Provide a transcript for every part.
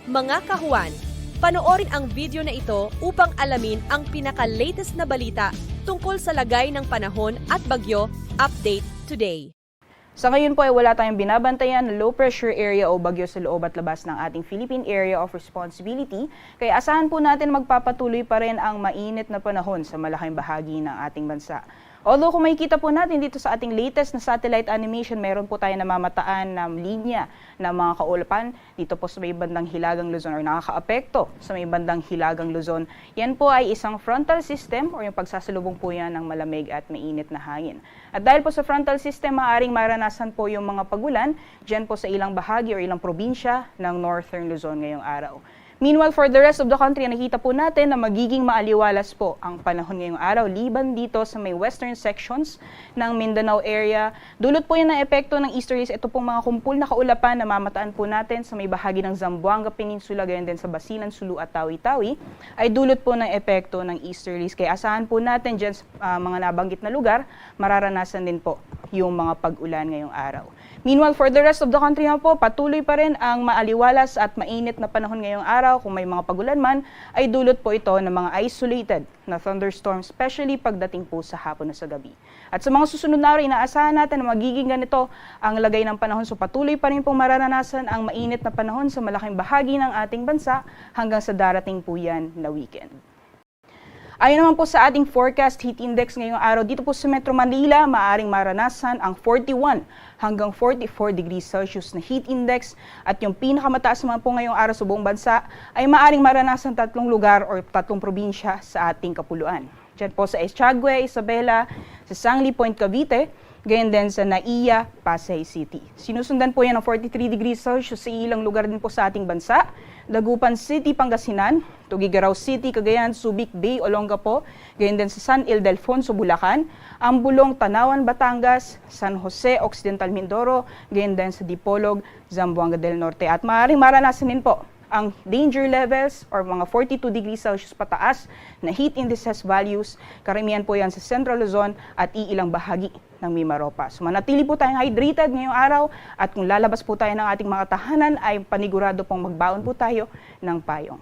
Mga kahuan, panoorin ang video na ito upang alamin ang pinaka-latest na balita tungkol sa lagay ng panahon at bagyo. Update today. Sa ngayon po ay wala tayong binabantayan na low pressure area o bagyo sa loob at labas ng ating Philippine Area of Responsibility, kaya asahan po natin magpapatuloy pa rin ang mainit na panahon sa malaking bahagi ng ating bansa. Although kung makikita po natin dito sa ating latest na satellite animation, meron po tayo namamataan na linya ng mga kaulapan dito po sa may bandang Hilagang Luzon or nakakaapekto sa may bandang Hilagang Luzon. Yan po ay isang frontal system or yung pagsasalubong po yan ng malamig at mainit na hangin. At dahil po sa frontal system, maaaring maranasan po yung mga pagulan dyan po sa ilang bahagi or ilang probinsya ng Northern Luzon ngayong araw. Meanwhile, for the rest of the country, nakita po natin na magiging maaliwalas po ang panahon ngayong araw, liban dito sa may western sections ng Mindanao area. Dulot po yan ng epekto ng easterlies. Ito pong mga kumpul na kaulapan na mamataan po natin sa may bahagi ng Zamboanga Peninsula, gayon din sa Basilan, Sulu at Tawi-Tawi, ay dulot po ng epekto ng easterlies. Kaya asahan po natin dyan sa mga nabanggit na lugar, mararanasan din po yung mga pag-ulan ngayong araw. Meanwhile, for the rest of the country na po, patuloy pa rin ang maaliwalas at mainit na panahon ngayong araw. Kung may mga pagulan man, ay dulot po ito ng mga isolated na thunderstorms, especially pagdating po sa hapon na sa gabi. At sa mga susunod na araw, inaasahan natin na magiging ganito ang lagay ng panahon. So patuloy pa rin pong mararanasan ang mainit na panahon sa malaking bahagi ng ating bansa hanggang sa darating po yan na weekend. Ayon naman po sa ating forecast heat index ngayong araw, dito po sa Metro Manila, maaaring maranasan ang 41 hanggang 44 degrees Celsius na heat index at yung pinakamataas naman po ngayong araw sa buong bansa ay maaaring maranasan 3 lugar o 3 probinsya sa ating kapuluan. Diyan po sa Echague, Isabela, sa Sangli Point, Cavite, gayon din sa Naiya, Pasay City. Sinusundan po yan ng 43 degrees Celsius sa ilang lugar din po sa ating bansa. Dagupan City, Pangasinan, Tuguegarao City, Cagayan, Subic Bay, Olongapo, gayon din sa San Ildefonso, Bulacan, Ambulong, Tanawan, Batangas, San Jose, Occidental Mindoro, gayon din sa Dipolog, Zamboanga del Norte. At maaaring maranasan din po ang danger levels or mga 42 degrees Celsius pataas na heat indices values. Karamihan po yan sa Central Luzon at iilang bahagi ng Mimaropa. So manatili po tayong hydrated ngayong araw at kung lalabas po tayo ng ating mga tahanan ay panigurado pong magbaon po tayo ng payong.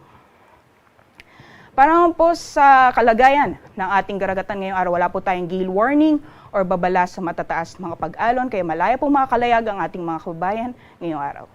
Para naman po sa kalagayan ng ating karagatan ngayong araw, wala po tayong gale warning or babala sa matataas mga pag-alon, kaya malaya po makalayag ang ating mga kababayan ngayong araw.